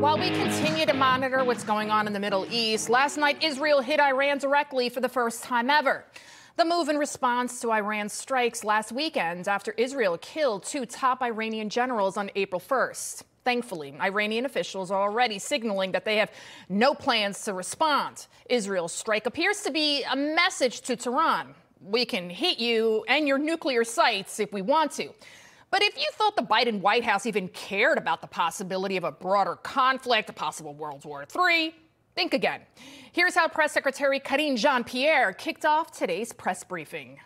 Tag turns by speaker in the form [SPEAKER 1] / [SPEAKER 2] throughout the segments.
[SPEAKER 1] While we continue to monitor what's going on in the Middle East, last night Israel hit Iran directly for the first time ever. The move in response to Iran's strikes last weekend after Israel killed 2 top Iranian generals on April 1st. Thankfully, Iranian officials are already signaling that they have no plans to respond. Israel's strike appears to be a message to Tehran. We can hit you and your nuclear sites if we want to. But if you thought the Biden White House even cared about the possibility of a broader conflict, a possible World War III, think again. Here's how Press Secretary Karine Jean-Pierre kicked off today's press briefing.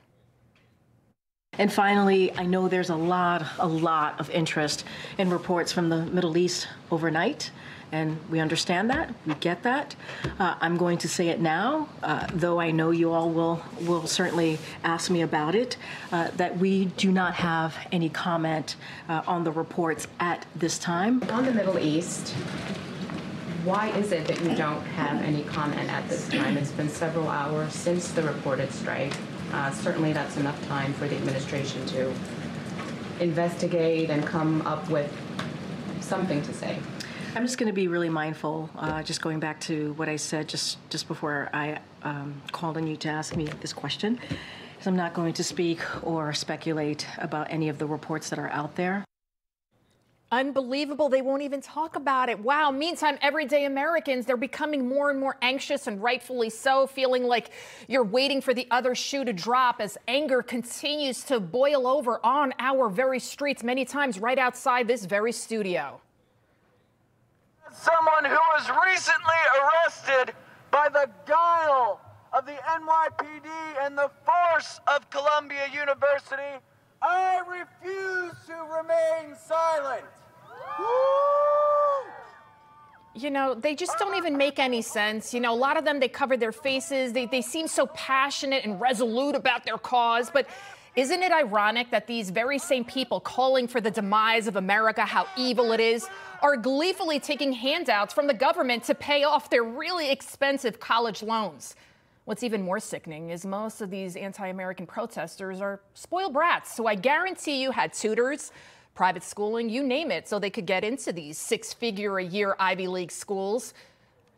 [SPEAKER 2] And finally, I know there's a lot of interest in reports from the Middle East overnight, and we understand that, we get that. I'm going to say it now, though I know you all will certainly ask me about it, that we do not have any comment on the reports at this time.
[SPEAKER 3] On the Middle East, why is it that you don't have any comment at this time? It's been several hours since the reported strike. Certainly that's enough time for the administration to investigate and come up with something to say.
[SPEAKER 2] I'm just going to be really mindful, just going back to what I said just before I called on you to ask me this question, because I'm not going to speak or speculate about any of the reports that are out there.
[SPEAKER 1] Unbelievable. They won't even talk about it. Wow. Meantime, everyday Americans, they're becoming more and more anxious, and rightfully so, feeling like you're waiting for the other shoe to drop as anger continues to boil over on our very streets, many times right outside this very studio.
[SPEAKER 4] Someone who was recently arrested by the guile of the NYPD and the force of Columbia University, I refuse to remain silent.
[SPEAKER 1] You know, they just don't even make any sense. You know, a lot of them, they cover their faces. They seem so passionate and resolute about their cause. But isn't it ironic that these very same people calling for the demise of America, how evil it is, are gleefully taking handouts from the government to pay off their really expensive college loans? What's even more sickening is most of these anti-American protesters are spoiled brats who I guarantee you had tutors, private schooling, you name it, so they could get into these 6-figure-a-year Ivy League schools.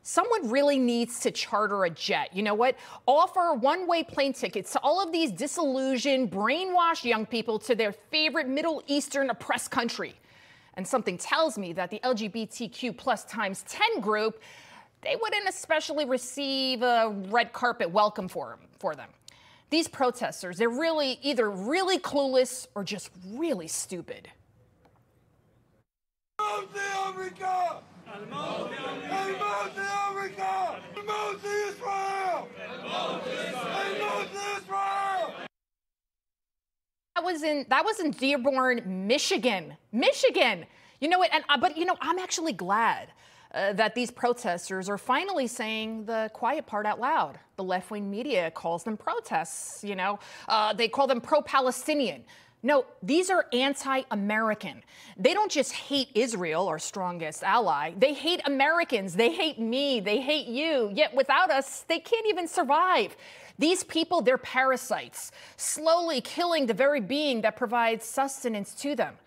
[SPEAKER 1] Someone really needs to charter a jet. You know what? Offer one-way plane tickets to all of these disillusioned, brainwashed young people to their favorite Middle Eastern oppressed country. And something tells me that the LGBTQ plus times 10 group, they wouldn't especially receive a red carpet welcome for them. These protesters, they're really either really clueless or just really stupid.
[SPEAKER 4] AntiAmerican! AntiAmerican! Anti-Israel! Anti-Israel!
[SPEAKER 1] That was in Dearborn, Michigan. You know what? But you know, I'm actually glad that these protesters are finally saying the quiet part out loud. The left-wing media calls them protests. You know, they call them pro-Palestinian. No, these are anti-American. They don't just hate Israel, our strongest ally. They hate Americans. They hate me. They hate you. Yet without us, they can't even survive. These people, they're parasites, slowly killing the very being that provides sustenance to them.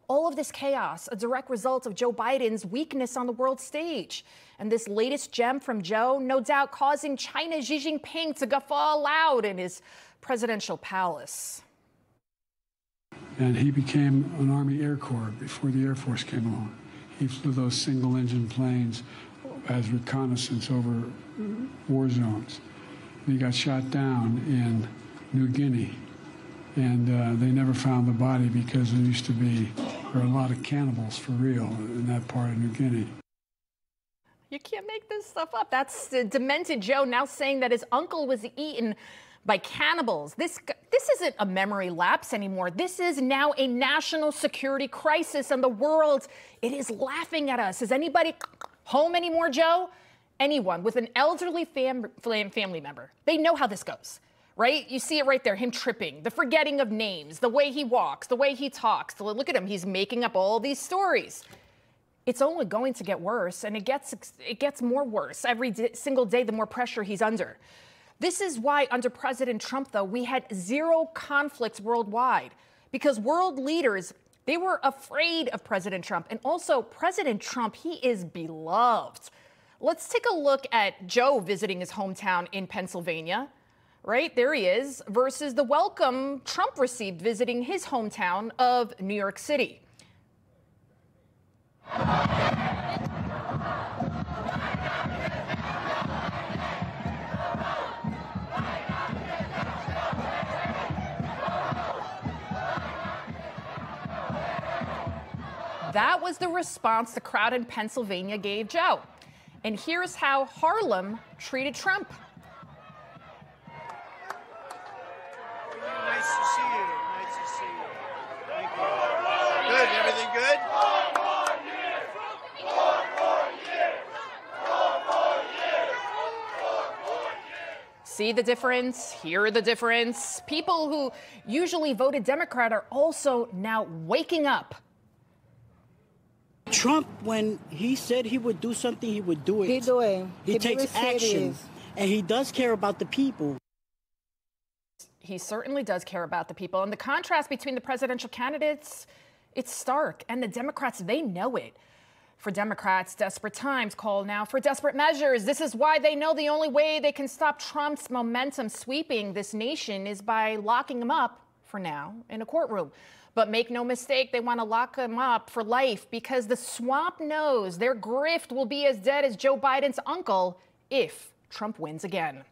[SPEAKER 1] All of this chaos, a direct result of Joe Biden's weakness on the world stage. And this latest gem from Joe, no doubt causing China's Xi Jinping to guffaw loud in his presidential palace.
[SPEAKER 5] And he became an Army Air Corps before the Air Force came along. He flew those single-engine planes as reconnaissance over war zones. He got shot down in New Guinea, and they never found the body because there used to be a lot of cannibals for real in that part of New Guinea.
[SPEAKER 1] You can't make this stuff up. That's Demented Joe now saying that his uncle was eaten by cannibals. This isn't a memory lapse anymore. This is now a national security crisis, and the world, it is laughing at us. Is anybody home anymore, Joe? Anyone with an elderly family member, they know how this goes, right? You see it right there, him tripping, the forgetting of names, the way he walks, the way he talks. Look at him, he's making up all these stories. It's only going to get worse, and it gets more worse every single day the more pressure he's under. This is why under President Trump, though, we had zero conflicts worldwide, because world leaders, They were afraid of President Trump. And also, President Trump, he is beloved. Let's take a look at Joe visiting his hometown in Pennsylvania. Right, there he is, versus the welcome Trump received visiting his hometown of New York City. That was the response the crowd in Pennsylvania gave Joe. And here's how Harlem treated Trump.
[SPEAKER 6] Nice to see you. Nice to see you. Thank you. Good. Everything good? 4 more years. 4 more years. 4 more years. 4 more years.
[SPEAKER 1] See the difference? Hear the difference? People who usually voted Democrat are also now waking up.
[SPEAKER 7] Trump, when he said he would do something, he would do it.
[SPEAKER 8] He doing.
[SPEAKER 7] He takes action, and he does care about the people.
[SPEAKER 1] He certainly does care about the people. And the contrast between the presidential candidates, it's stark. And the Democrats, they know it. For Democrats, desperate times call now for desperate measures. This is why they know the only way they can stop Trump's momentum sweeping this nation is by locking him up, for now, in a courtroom. But make no mistake, they want to lock him up for life because the swamp knows their grift will be as dead as Joe Biden's uncle if Trump wins again.